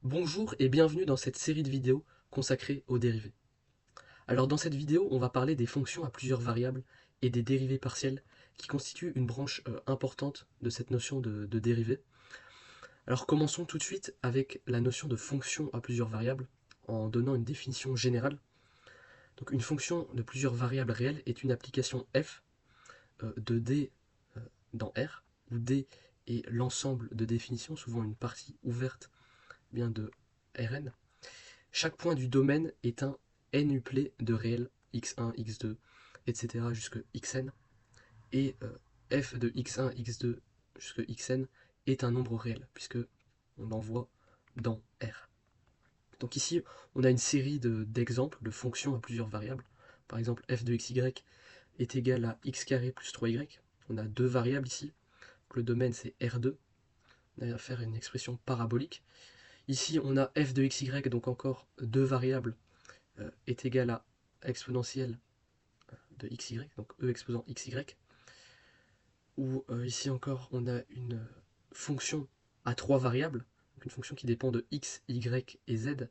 Bonjour et bienvenue dans cette série de vidéos consacrée aux dérivés. Alors dans cette vidéo, on va parler des fonctions à plusieurs variables et des dérivés partiels qui constituent une branche importante de cette notion de dérivée. Alors commençons tout de suite avec la notion de fonction à plusieurs variables en donnant une définition générale. Donc une fonction de plusieurs variables réelles est une application f de d dans R, où d est l'ensemble de définitions, souvent une partie ouverte bien de Rn. Chaque point du domaine est un n-uplet de réels x1, x2, etc. jusqu'à xn. Et f de x1, x2 jusqu'à xn est un nombre réel, puisque on l'envoie dans R. Donc ici, on a une série d'exemples de fonctions à plusieurs variables. Par exemple, f de xy est égal à x carré plus 3y. On a deux variables ici. Le domaine, c'est R2. On va faire une expression parabolique. Ici, on a f de xy, donc encore deux variables est égal à exponentielle de xy, donc e exposant xy, où ici encore on a une fonction à trois variables, donc une fonction qui dépend de x, y et z,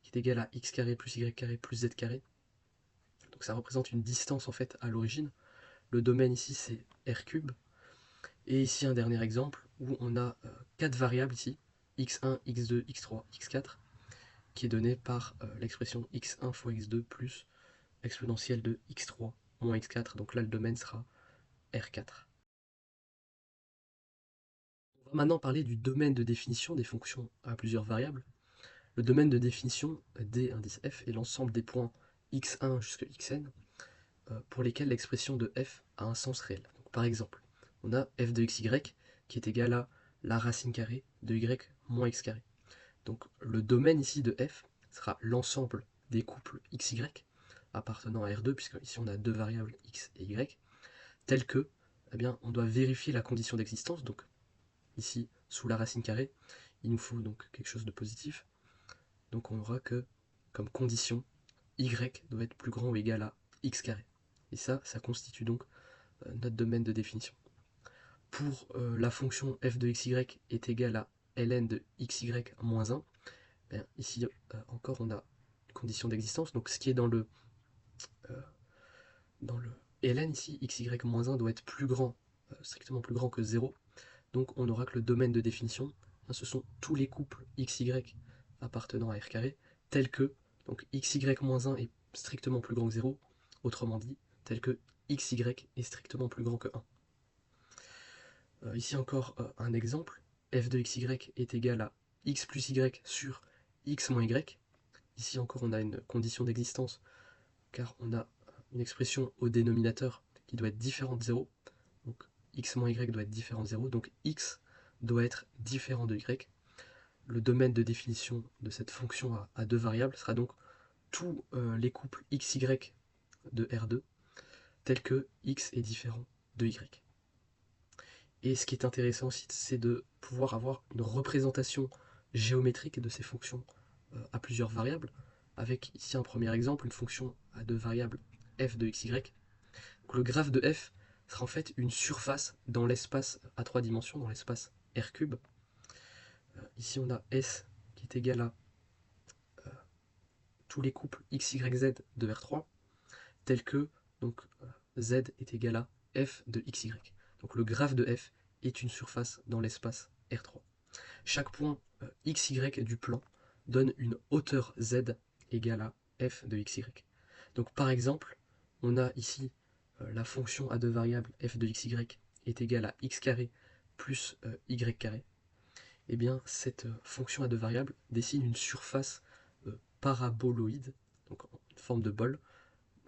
qui est égale à x carré plus y carré plus z carré. Donc ça représente une distance en fait à l'origine. Le domaine ici c'est r cube. Et ici un dernier exemple où on a quatre variables ici, x1, x2, x3, x4, qui est donné par l'expression x1 fois x2 plus exponentielle de x3 moins x4, donc là le domaine sera R4. On va maintenant parler du domaine de définition des fonctions à plusieurs variables. Le domaine de définition d indice f est l'ensemble des points x1 jusqu'à xn pour lesquels l'expression de f a un sens réel. Donc, par exemple, on a f de xy qui est égal à la racine carrée de y moins x carré. Donc le domaine ici de f sera l'ensemble des couples xy appartenant à R2, puisque ici on a deux variables x et y, telles que, eh bien, on doit vérifier la condition d'existence, donc ici, sous la racine carrée, il nous faut donc quelque chose de positif. Donc on aura que, comme condition, y doit être plus grand ou égal à x carré. Et ça constitue donc notre domaine de définition. Pour la fonction f de xy est égale à ln de xy moins 1, bien, ici encore on a une condition d'existence. Donc ce qui est euh, dans le ln ici, xy moins 1 doit être plus grand, strictement plus grand que 0. Donc on aura que le domaine de définition, ce sont tous les couples xy appartenant à R carré, tels que donc xy-1 est strictement plus grand que 0, autrement dit, tel que xy est strictement plus grand que 1. Ici encore un exemple, f de xy est égal à x plus y sur x moins y. Ici encore on a une condition d'existence, car on a une expression au dénominateur qui doit être différente de 0. Donc x moins y doit être différent de 0, donc x doit être différent de y. Le domaine de définition de cette fonction à deux variables sera donc tous les couples xy de R2 tels que x est différent de y. Et ce qui est intéressant aussi, c'est de pouvoir avoir une représentation géométrique de ces fonctions à plusieurs variables, avec ici un premier exemple, une fonction à deux variables f de xy. Donc le graphe de f sera en fait une surface dans l'espace à trois dimensions, dans l'espace R3. Ici on a S qui est égal à tous les couples x, y, z de R3, tels que donc, z est égal à f de xy. Donc le graphe de f est une surface dans l'espace R3. Chaque point xy du plan donne une hauteur z égale à f de xy. Donc par exemple, on a ici la fonction à deux variables f de xy est égale à x carré plus y carré. Et bien cette fonction à deux variables dessine une surface paraboloïde, donc en forme de bol,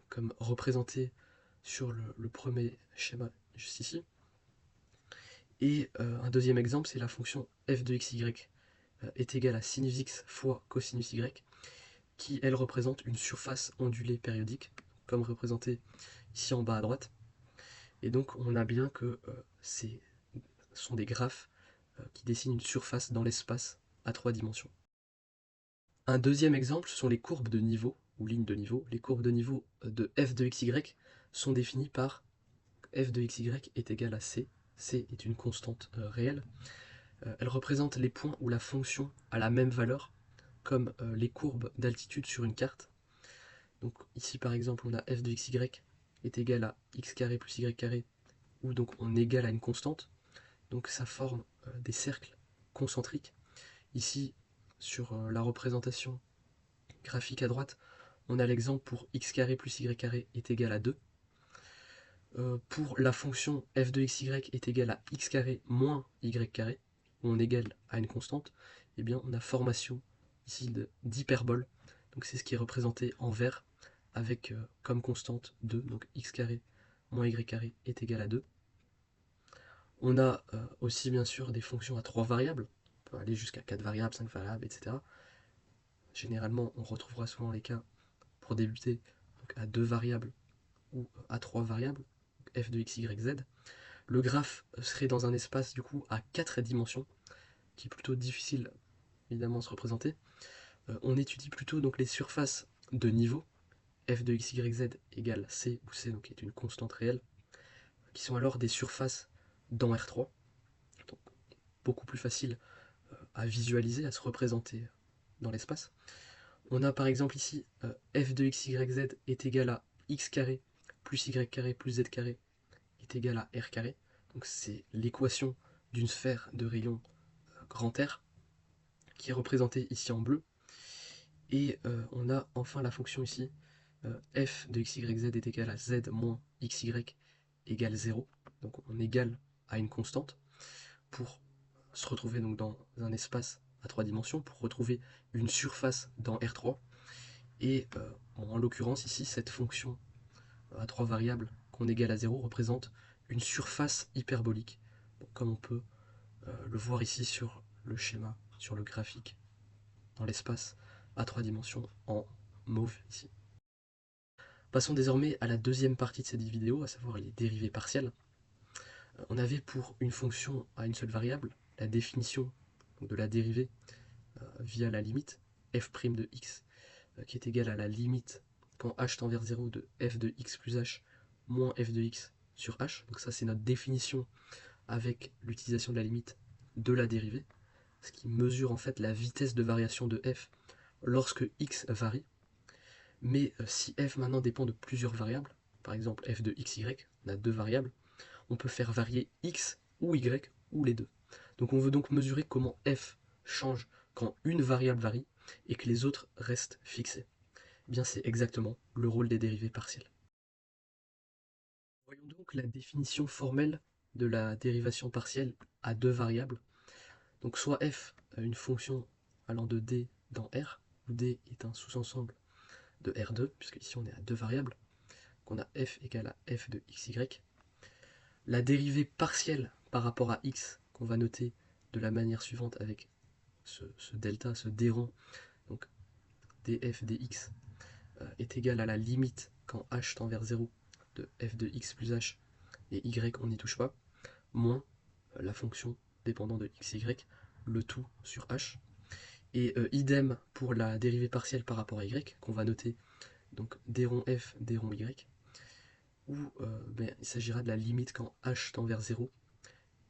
comme représenté sur le premier schéma juste ici. Et un deuxième exemple, c'est la fonction f de xy est égale à sinus x fois cosinus y, qui elle représente une surface ondulée périodique, comme représenté ici en bas à droite. Et donc on a bien que ce sont des graphes qui dessinent une surface dans l'espace à trois dimensions. Un deuxième exemple sont les courbes de niveau, ou lignes de niveau. Les courbes de niveau de f de xy sont définies par f de xy est égal à c. C est une constante réelle. Elle représente les points où la fonction a la même valeur, comme les courbes d'altitude sur une carte. Donc ici par exemple on a f de xy est égal à x carré plus y carré, où donc on égale à une constante. Donc ça forme des cercles concentriques. Ici sur la représentation graphique à droite, on a l'exemple pour x carré plus y carré est égal à 2. Pour la fonction f de xy est égal à x carré moins y carré, où on égale à une constante, eh bien on a formation ici d'hyperbole. Donc c'est ce qui est représenté en vert avec comme constante 2, donc x carré moins y carré est égal à 2. On a aussi bien sûr des fonctions à 3 variables, on peut aller jusqu'à 4 variables, 5 variables, etc. Généralement on retrouvera souvent les cas pour débuter donc à 2 variables ou à 3 variables, f de x, y, z. Le graphe serait dans un espace du coup à 4 dimensions, qui est plutôt difficile évidemment à se représenter. On étudie plutôt donc les surfaces de niveau, f de x, y, z égale c, où c donc, est une constante réelle, qui sont alors des surfaces dans R3, donc beaucoup plus facile à visualiser, à se représenter dans l'espace. On a par exemple ici f de x, y, z est égal à x carré plus y carré plus z carré est égal à r carré. Donc c'est l'équation d'une sphère de rayon grand R qui est représentée ici en bleu. Et on a enfin la fonction ici f de x, y, z est égal à z moins x, y égale 0. Donc on égale à une constante pour se retrouver donc dans un espace à 3 dimensions, pour retrouver une surface dans R3. Et en l'occurrence ici, cette fonction à 3 variables qu'on égale à 0 représente une surface hyperbolique. Donc, comme on peut le voir ici sur le schéma, sur le graphique, dans l'espace à 3 dimensions en mauve ici. Passons désormais à la deuxième partie de cette vidéo, à savoir les dérivées partielles. On avait pour une fonction à une seule variable la définition de la dérivée via la limite f' de x qui est égale à la limite quand h tend vers 0 de f de x plus h moins f de x sur h. Donc ça c'est notre définition avec l'utilisation de la limite de la dérivée, ce qui mesure en fait la vitesse de variation de f lorsque x varie. Mais si f maintenant dépend de plusieurs variables, par exemple f de xy, on a deux variables, on peut faire varier x ou y ou les deux. Donc on veut donc mesurer comment f change quand une variable varie et que les autres restent fixées. Eh bien c'est exactement le rôle des dérivées partielles. Voyons donc la définition formelle de la dérivation partielle à deux variables. Donc soit f une fonction allant de d dans R, où d est un sous-ensemble de R2, puisque ici on est à deux variables, qu'on a f égale à f de xy. La dérivée partielle par rapport à x, qu'on va noter de la manière suivante avec ce delta, ce d rond, donc df dx est égal à la limite quand h tend vers 0 de f de x plus h et y on n'y touche pas, moins la fonction dépendant de x, y, le tout sur h. Et idem pour la dérivée partielle par rapport à y, qu'on va noter donc d rond f, d rond y, où il s'agira de la limite quand h tend vers 0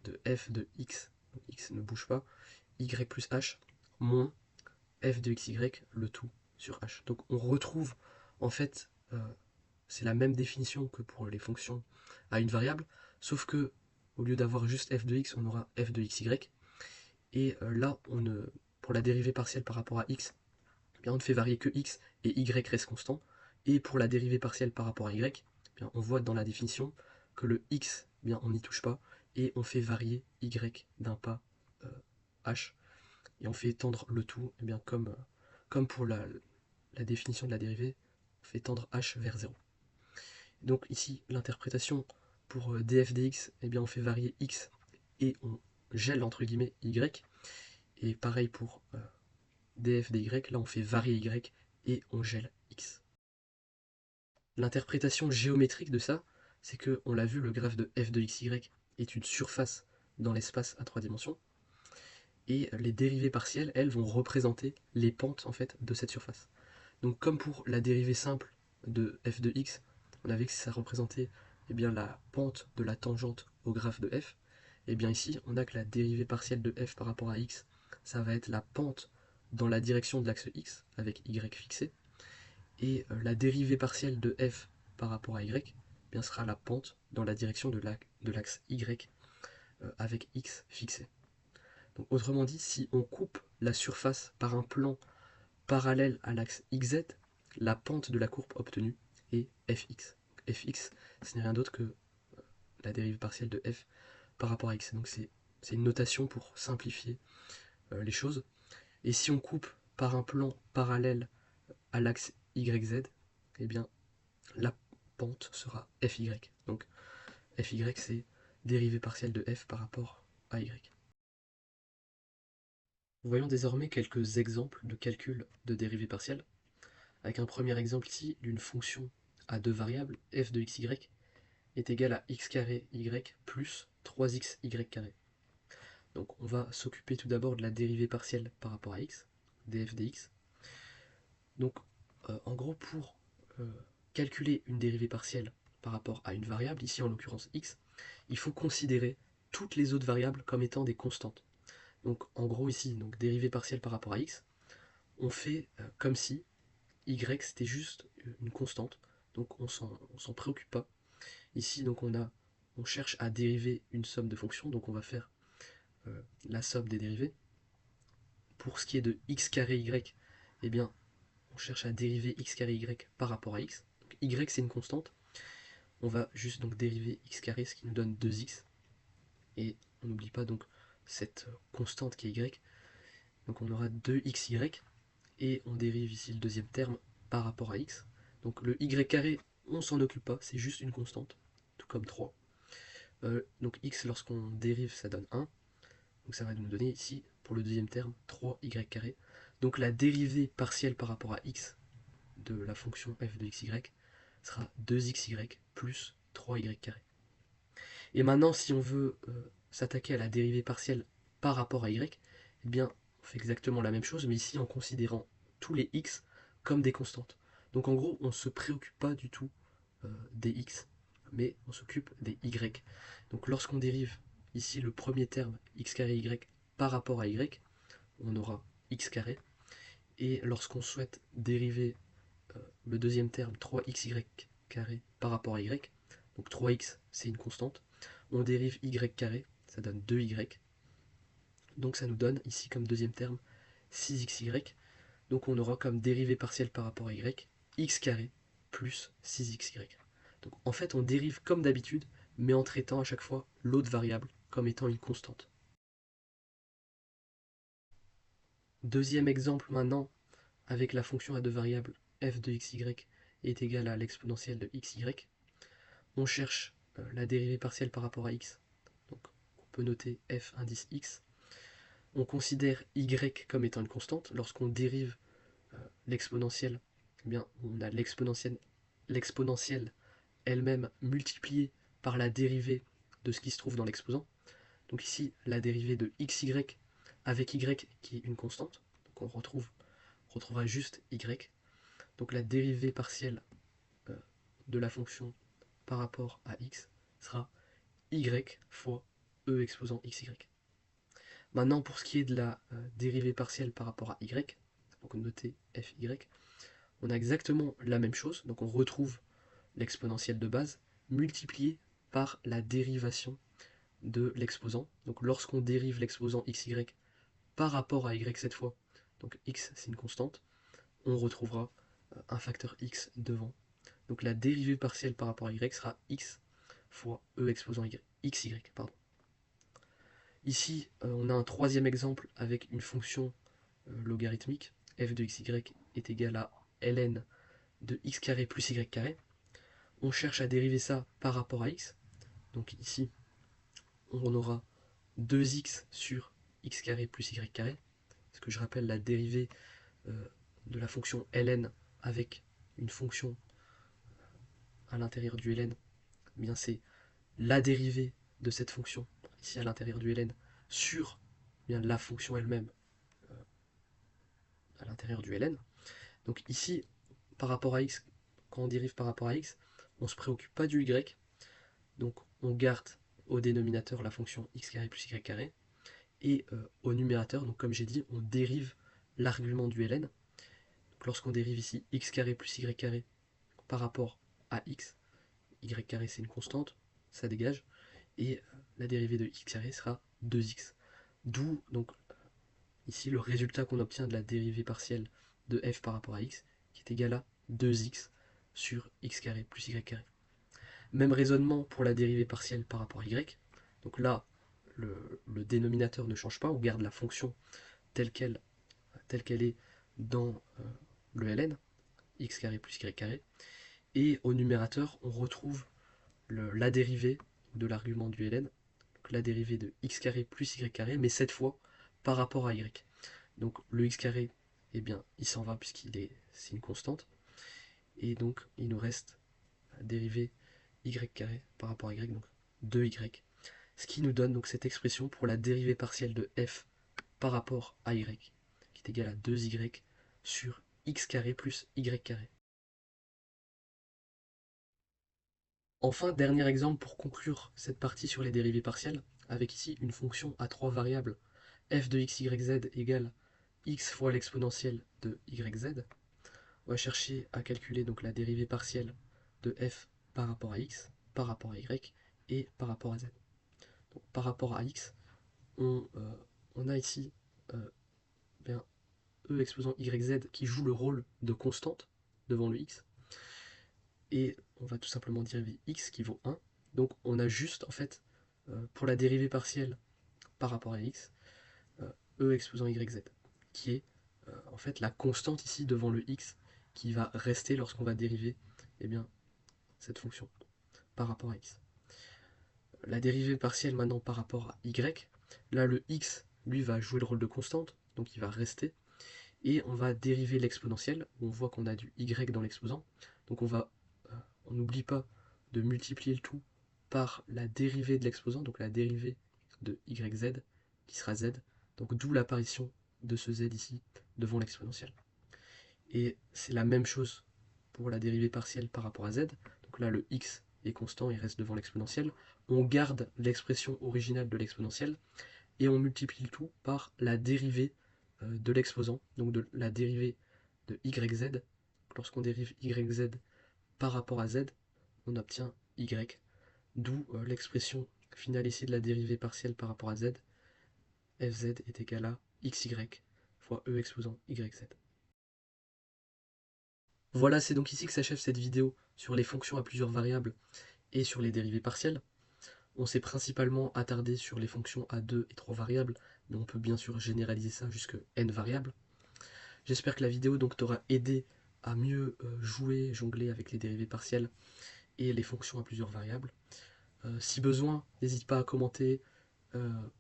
de f de x, donc x ne bouge pas, y plus h, moins f de xy, le tout sur h. Donc on retrouve en fait, c'est la même définition que pour les fonctions à une variable, sauf que au lieu d'avoir juste f de x, on aura f de xy. Et là, pour la dérivée partielle par rapport à x, eh bien, on ne fait varier que x et y reste constant. Et pour la dérivée partielle par rapport à y, eh bien, on voit dans la définition que le x, eh bien, on n'y touche pas, et on fait varier y d'un pas h, et on fait tendre le tout, eh bien, comme pour la définition de la dérivée, on fait tendre h vers 0. Donc ici, l'interprétation pour df dx, eh bien, on fait varier x et on gèle entre guillemets y. Et pareil pour df dy, là on fait varier y et on gèle x. L'interprétation géométrique de ça, c'est que, on l'a vu, le graphe de f de xy est une surface dans l'espace à 3 dimensions. Et les dérivées partielles, elles, vont représenter les pentes en fait de cette surface. Donc comme pour la dérivée simple de f de x, on avait que ça représentait eh bien, la pente de la tangente au graphe de f, et bien ici on a que la dérivée partielle de f par rapport à x, ça va être la pente dans la direction de l'axe x avec y fixé, et la dérivée partielle de f par rapport à y bien, sera la pente dans la direction de l'axe y avec x fixé. Donc, autrement dit, si on coupe la surface par un plan parallèle à l'axe xz, la pente de la courbe obtenue est fx. Fx, ce n'est rien d'autre que la dérivée partielle de f par rapport à x. Donc c'est une notation pour simplifier les choses. Et si on coupe par un plan parallèle à l'axe yz, eh bien la pente sera fy. Donc fy, c'est dérivée partielle de f par rapport à y. Voyons désormais quelques exemples de calcul de dérivée partielle, avec un premier exemple ici d'une fonction à deux variables, f de xy est égal à x carré y plus 3xy carré. Donc on va s'occuper tout d'abord de la dérivée partielle par rapport à x, df dx. Donc en gros, pour calculer une dérivée partielle par rapport à une variable, ici en l'occurrence x, il faut considérer toutes les autres variables comme étant des constantes. Donc en gros ici, donc dérivée partielle par rapport à x, on fait comme si y c'était juste une constante, donc on s'en préoccupe pas. Ici donc on cherche à dériver une somme de fonctions, donc on va faire la somme des dérivées. Pour ce qui est de x carré y, eh bien on cherche à dériver x carré y par rapport à x. Donc, y c'est une constante, on va juste donc dériver x carré, ce qui nous donne 2x, et on n'oublie pas donc cette constante qui est y, donc on aura 2xy, et on dérive ici le deuxième terme par rapport à x. Donc le y carré, on s'en occupe pas, c'est juste une constante, tout comme 3. Donc x, lorsqu'on dérive, ça donne 1, donc ça va nous donner ici, pour le deuxième terme, 3y carré. Donc la dérivée partielle par rapport à x de la fonction f de xy sera 2xy plus 3y carré. Et maintenant, si on veut s'attaquer à la dérivée partielle par rapport à y, eh bien, on fait exactement la même chose, mais ici en considérant tous les x comme des constantes. Donc en gros, on ne se préoccupe pas du tout des x, mais on s'occupe des y. Donc lorsqu'on dérive ici le premier terme x carré y par rapport à y, on aura x carré. Et lorsqu'on souhaite dériver le deuxième terme 3xy carré par rapport à y, donc 3x c'est une constante, on dérive y carré, ça donne 2y, donc ça nous donne ici comme deuxième terme 6xy, donc on aura comme dérivée partielle par rapport à y, x carré plus 6xy. Donc en fait on dérive comme d'habitude, mais en traitant à chaque fois l'autre variable comme étant une constante. Deuxième exemple maintenant, avec la fonction à deux variables f de xy est égale à l'exponentielle de xy, on cherche la dérivée partielle par rapport à x, donc on peut noter f indice x. On considère y comme étant une constante. Lorsqu'on dérive l'exponentielle, eh bien on a l'exponentielle elle-même multipliée par la dérivée de ce qui se trouve dans l'exposant. Donc ici, la dérivée de xy avec y qui est une constante. Donc on retrouvera juste y. Donc la dérivée partielle de la fonction par rapport à x sera y fois e exposant xy. Maintenant, pour ce qui est de la dérivée partielle par rapport à y, donc noter fy, on a exactement la même chose. Donc on retrouve l'exponentielle de base multipliée par la dérivation de l'exposant. Donc lorsqu'on dérive l'exposant xy par rapport à y cette fois, donc x c'est une constante, on retrouvera un facteur x devant. Donc la dérivée partielle par rapport à y sera x fois e exposant xy. Pardon. Ici, on a un troisième exemple avec une fonction logarithmique. F de xy est égal à ln de x carré plus y carré. On cherche à dériver ça par rapport à x. Donc ici, on aura 2x sur x carré plus y carré. Ce que je rappelle la dérivée de la fonction ln avec une fonction à l'intérieur du ln, eh bien c'est la dérivée de cette fonction ici à l'intérieur du ln sur bien la fonction elle-même à l'intérieur du ln. Donc ici, par rapport à x, quand on dérive par rapport à x, on ne se préoccupe pas du y, donc on garde au dénominateur la fonction x carré plus y carré, et au numérateur, donc comme j'ai dit, on dérive l'argument du ln. Donc lorsqu'on dérive ici x carré plus y carré par rapport à x, y carré c'est une constante, ça dégage, et la dérivée de x carré sera 2x. D'où donc ici le résultat qu'on obtient de la dérivée partielle de f par rapport à x, qui est égal à 2x sur x carré plus y carré. Même raisonnement pour la dérivée partielle par rapport à y. Donc là, le dénominateur ne change pas, on garde la fonction telle qu'elle est dans le ln, x carré plus y carré, et au numérateur, on retrouve la dérivée de l'argument du ln, donc la dérivée de x carré plus y carré, mais cette fois par rapport à y. Donc le x carré, eh bien, il s'en va c'est une constante, et donc il nous reste la dérivée y carré par rapport à y, donc 2y, ce qui nous donne donc cette expression pour la dérivée partielle de f par rapport à y, qui est égale à 2y sur x carré plus y carré. Enfin, dernier exemple pour conclure cette partie sur les dérivées partielles, avec ici une fonction à 3 variables, f de x, y, z égale x fois l'exponentielle de y, z. On va chercher à calculer donc la dérivée partielle de f par rapport à x, par rapport à y et par rapport à z. Donc, par rapport à x, on a ici bien, e exposant yz qui joue le rôle de constante devant le x, et on va tout simplement dériver x qui vaut 1. Donc on a juste en fait pour la dérivée partielle par rapport à x, e exposant yz, qui est en fait la constante ici devant le x qui va rester lorsqu'on va dériver eh bien, cette fonction par rapport à x. La dérivée partielle maintenant par rapport à y, là le x lui va jouer le rôle de constante, donc il va rester, et on va dériver l'exponentielle, on voit qu'on a du y dans l'exposant, donc on n'oublie pas de multiplier le tout par la dérivée de l'exposant, donc la dérivée de yz, qui sera z, donc d'où l'apparition de ce z ici devant l'exponentielle. Et c'est la même chose pour la dérivée partielle par rapport à z, donc là le x est constant, il reste devant l'exponentielle, on garde l'expression originale de l'exponentielle, et on multiplie le tout par la dérivée de l'exposant, donc de la dérivée de yz. Lorsqu'on dérive yz par rapport à z, on obtient y, d'où l'expression finale ici de la dérivée partielle par rapport à z, fz est égal à xy fois e exposant yz. Voilà, c'est donc ici que s'achève cette vidéo sur les fonctions à plusieurs variables et sur les dérivées partielles. On s'est principalement attardé sur les fonctions à 2 et 3 variables, mais on peut bien sûr généraliser ça jusqu'à n variables. J'espère que la vidéo donc t'aura aidé à mieux jouer, jongler avec les dérivées partielles et les fonctions à plusieurs variables. Si besoin, n'hésite pas à commenter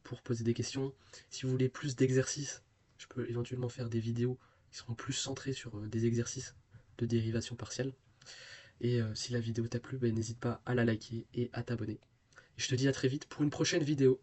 pour poser des questions. Si vous voulez plus d'exercices, je peux éventuellement faire des vidéos qui seront plus centrées sur des exercices de dérivation partielle. Et si la vidéo t'a plu, n'hésite pas à la liker et à t'abonner. Je te dis à très vite pour une prochaine vidéo.